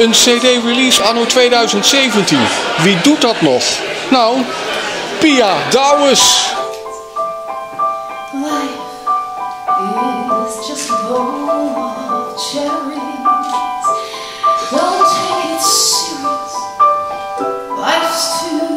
Een CD-release anno 2017. Wie doet dat nog? Nou, Pia Douwes. Life is just a bowl of cherries. Don't take it serious. Life's too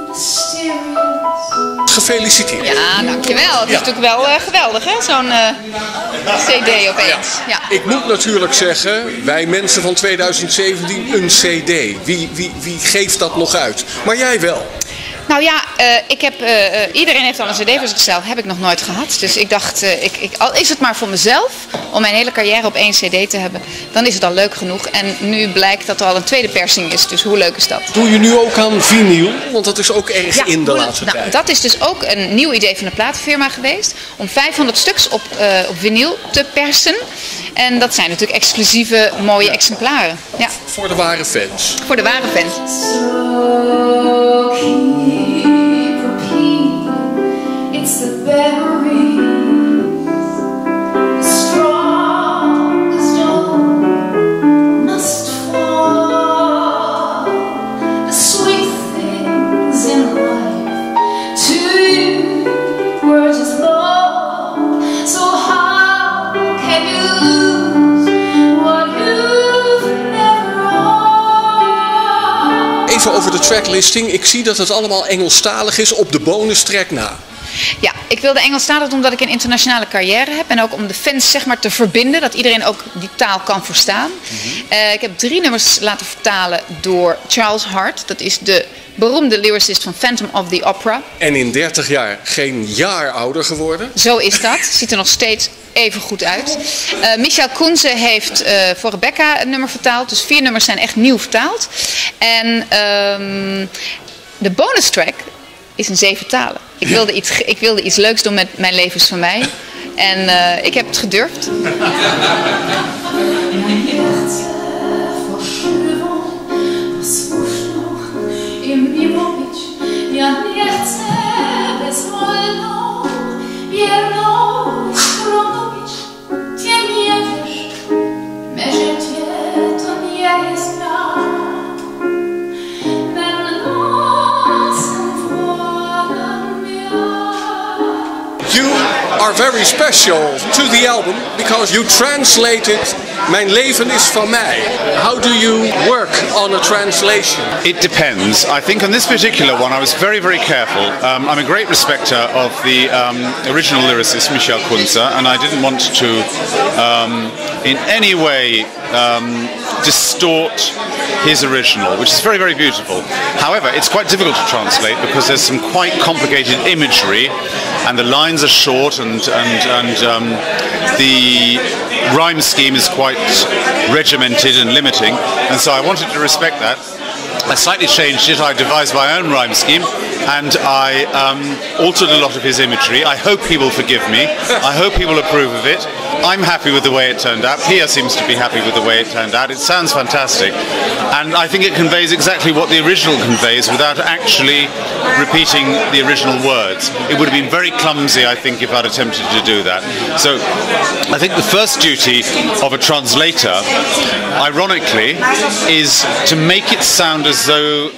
mysterious. Gefeliciteerd. Ja, dankjewel. Het is natuurlijk wel geweldig, hè? Zo'n CD opeens. Ja. Ik moet natuurlijk zeggen, wij mensen van 2017, een CD. Wie geeft dat nog uit? Maar jij wel. Nou ja, iedereen heeft al een CD voor zichzelf. Heb ik nog nooit gehad. Dus ik dacht, al is het maar voor mezelf, om mijn hele carrière op één CD te hebben, dan is het al leuk genoeg. En nu blijkt dat er al een tweede persing is. Dus hoe leuk is dat? Doe je nu ook aan vinyl? Want dat is ook erg in de laatste tijd. Dat is dus ook een nieuw idee van de platenfirma geweest. Om 500 stuks op vinyl te persen. En dat zijn natuurlijk exclusieve, mooie exemplaren. Ja. Voor de ware fans. Voor de ware fans. So keep repeating, it's the batteries, the strongest dawn must fall. The sweet things in life to you were just love. So how can you lose what you've never owned? Even over de tracklisting. Ik zie dat het allemaal Engelstalig is op de bonustrack na. Ja, ik wilde Engelstalig doen omdat ik een internationale carrière heb. En ook om de fans zeg maar te verbinden. Dat iedereen ook die taal kan verstaan. Ik heb 3 nummers laten vertalen door Charles Hart. Dat is de beroemde lyricist van Phantom of the Opera. En in 30 jaar geen jaar ouder geworden. Zo is dat. Ziet er nog steeds even goed uit. Michel Koenze heeft voor Rebecca een nummer vertaald. Dus 4 nummers zijn echt nieuw vertaald. En de bonus track is in 7 talen. Ik wilde iets leuks doen met Mijn leven is van mij. En ik heb het gedurfd. You are very special to the album because you translated Mijn leven is van mij. How do you work on a translation? It depends. I think on this particular one I was very, very careful. I'm a great respecter of the original lyricist Michel Koenze, and I didn't want to in any way distort his original, which is very, very beautiful. However, it's quite difficult to translate because there's some quite complicated imagery and the lines are short and the rhyme scheme is quite regimented and limiting, and so I wanted to respect that. I slightly changed it. I devised my own rhyme scheme and I altered a lot of his imagery. I hope he will forgive me. I hope he will approve of it. I'm happy with the way it turned out. Pia seems to be happy with the way it turned out. It sounds fantastic. And I think it conveys exactly what the original conveys without actually repeating the original words. It would have been very clumsy, I think, if I'd attempted to do that. So I think the first duty of a translator, ironically, is to make it sound as though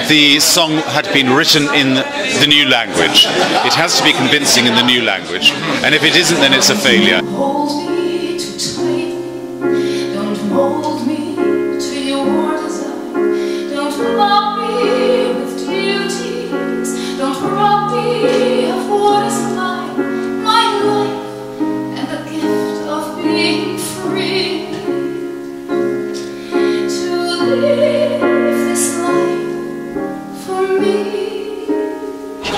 the song had been written in the new language. It has to be convincing in the new language. And if it isn't, then it's a failure. Hold me too tightly, don't mold me to your design, don't mock me with duties, don't rob me of what is mine, my life and the gift of being free, to live this life for me.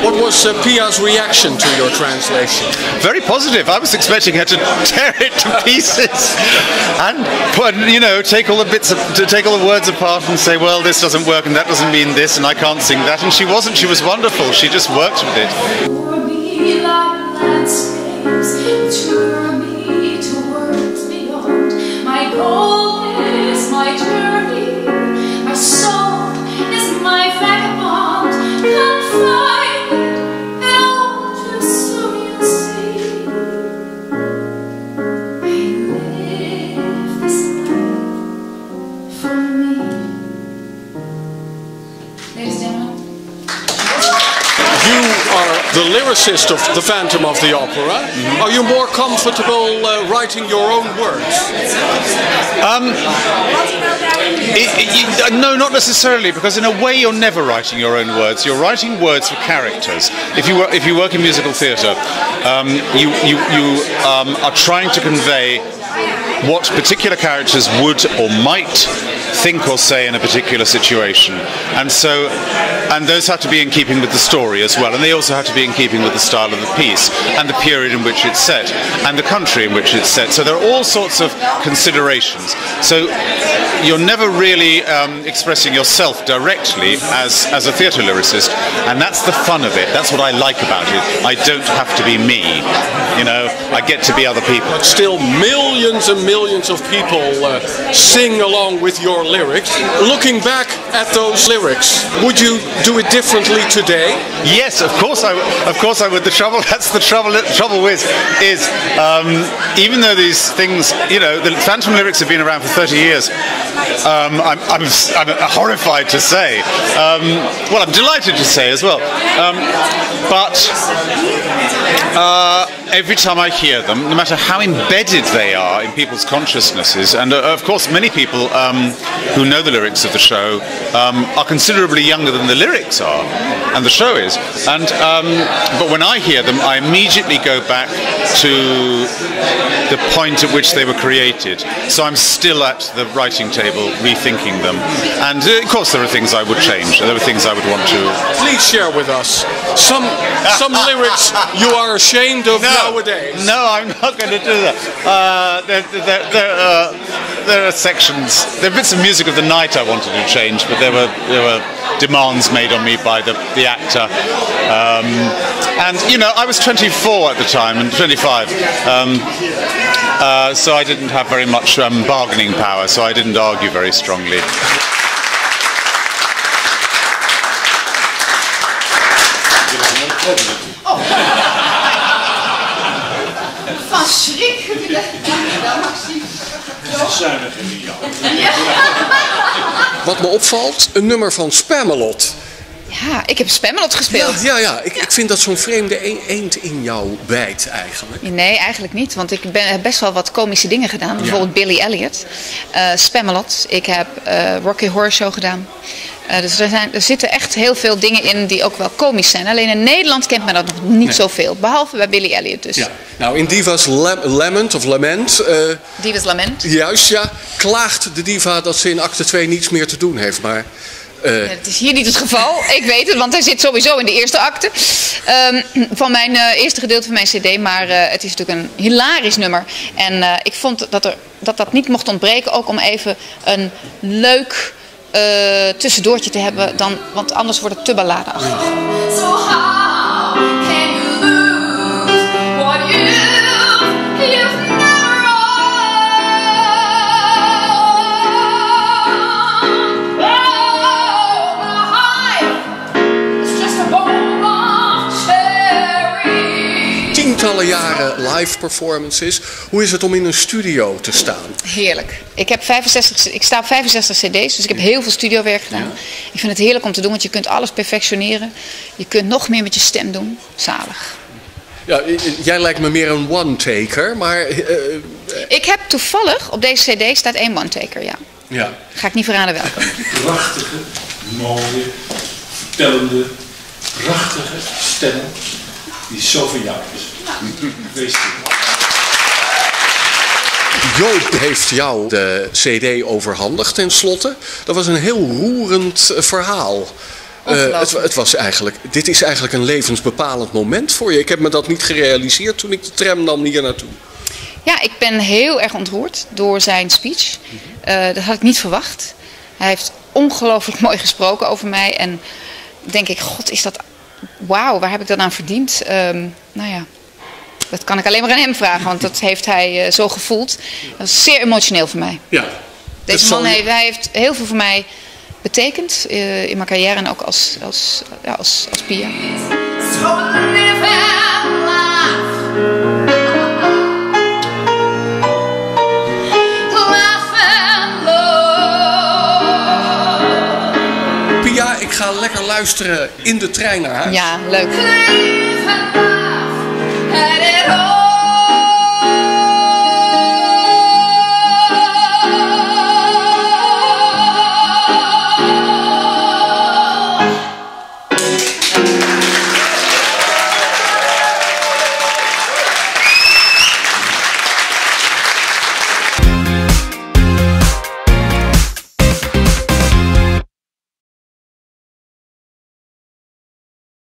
What was Pia's reaction to your translation? Very positive. I was expecting her to tear it to pieces and put, take all the words apart and say, well, this doesn't work and that doesn't mean this and I can't sing that. And she wasn't. She was wonderful. She just worked with it. For me like landscapes, mature me to worlds beyond. My goal is my journey, my soul is my vagabond. Confide and all too soon you'll see. I live this life for lyricist of The Phantom of the Opera. Are you more comfortable writing your own words? No, not necessarily, because in a way you're never writing your own words. You're writing words for characters. If you work in musical theatre, you are trying to convey what particular characters would or might think or say in a particular situation, and those have to be in keeping with the story as well, and they also have to be in keeping with the style of the piece and the period in which it's set and the country in which it's set. So there are all sorts of considerations. So you're never really expressing yourself directly as a theatre lyricist, and that's the fun of it. That's what I like about it. I don't have to be me, you know. I get to be other people. But still, millions and millions of people sing along with your lyrics. Looking back at those lyrics, would you do it differently today? Yes, of course I would. The trouble is even though these things, you know, the Phantom lyrics have been around for 30 years. I'm horrified to say. Well, I'm delighted to say as well. But every time I hear them, no matter how embedded they are in people's consciousnesses, and of course many people who know the lyrics of the show are considerably younger than the lyrics are, and the show is. And but when I hear them, I immediately go back to the point at which they were created. So I'm still at the writing table rethinking them. And of course there are things I would change. There are things I would want to... Please share with us some lyrics you are ashamed of nowadays. No, I'm not going to do that. There are sections, there are bits of music of the night I wanted to change, but there were demands made on me by the actor. And, you know, I was 24 at the time, and 25. So I didn't have very much bargaining power, so I didn't argue very strongly. Wat me opvalt, een nummer van Spamalot. Ja, ik heb Spamalot gespeeld. Ja. Ik vind dat zo'n vreemde eend in jou bijt eigenlijk. Nee, eigenlijk niet. Want ik heb best wel wat komische dingen gedaan. Bijvoorbeeld Billy Elliot, Spamalot. Ik heb Rocky Horror Show gedaan. Dus er zitten echt heel veel dingen in die ook wel komisch zijn. Alleen in Nederland kent men dat nog niet zoveel. Behalve bij Billy Elliot dus. Ja. Nou, in Diva's Lament. Diva's Lament. Juist, ja. Klaagt de diva dat ze in acte 2 niets meer te doen heeft. Maar... het is hier niet het geval. Ik weet het, want hij zit sowieso in de eerste acte van mijn eerste gedeelte van mijn cd. Maar het is natuurlijk een hilarisch nummer. En ik vond dat niet mocht ontbreken. Ook om even een leuk tussendoortje te hebben. Want anders wordt het te balladeachtig. So how can you lose what you've never Tientallen jaren live performances. Hoe is het om in een studio te staan? Heerlijk. Ik sta op 65 cd's, dus ik heb heel veel studiowerk gedaan. Ja. Ik vind het heerlijk om te doen, want je kunt alles perfectioneren. Je kunt nog meer met je stem doen. Zalig. Ja, jij lijkt me meer een one-taker, maar... Ik heb toevallig, op deze cd staat 1 one-taker, ja. Ga ik niet verraden welke. Prachtige, mooie, vertellende, prachtige stem die zo van jou is. Wees Joop heeft jou de cd overhandigd tenslotte. Dat was een heel roerend verhaal. Dit is eigenlijk een levensbepalend moment voor je. Ik heb me dat niet gerealiseerd toen ik de tram nam hier naartoe. Ja, ik ben heel erg ontroerd door zijn speech. Dat had ik niet verwacht. Hij heeft ongelooflijk mooi gesproken over mij. En denk ik, god, is dat... Wauw, waar heb ik dat aan verdiend? Nou ja, dat kan ik alleen maar aan hem vragen, want dat heeft hij zo gevoeld. Dat was zeer emotioneel voor mij. Ja. Deze man heeft heel veel voor mij betekend in mijn carrière en ook als Pia. Pia, ik ga lekker luisteren in de trein naar huis. Ja, leuk. and laugh at it all.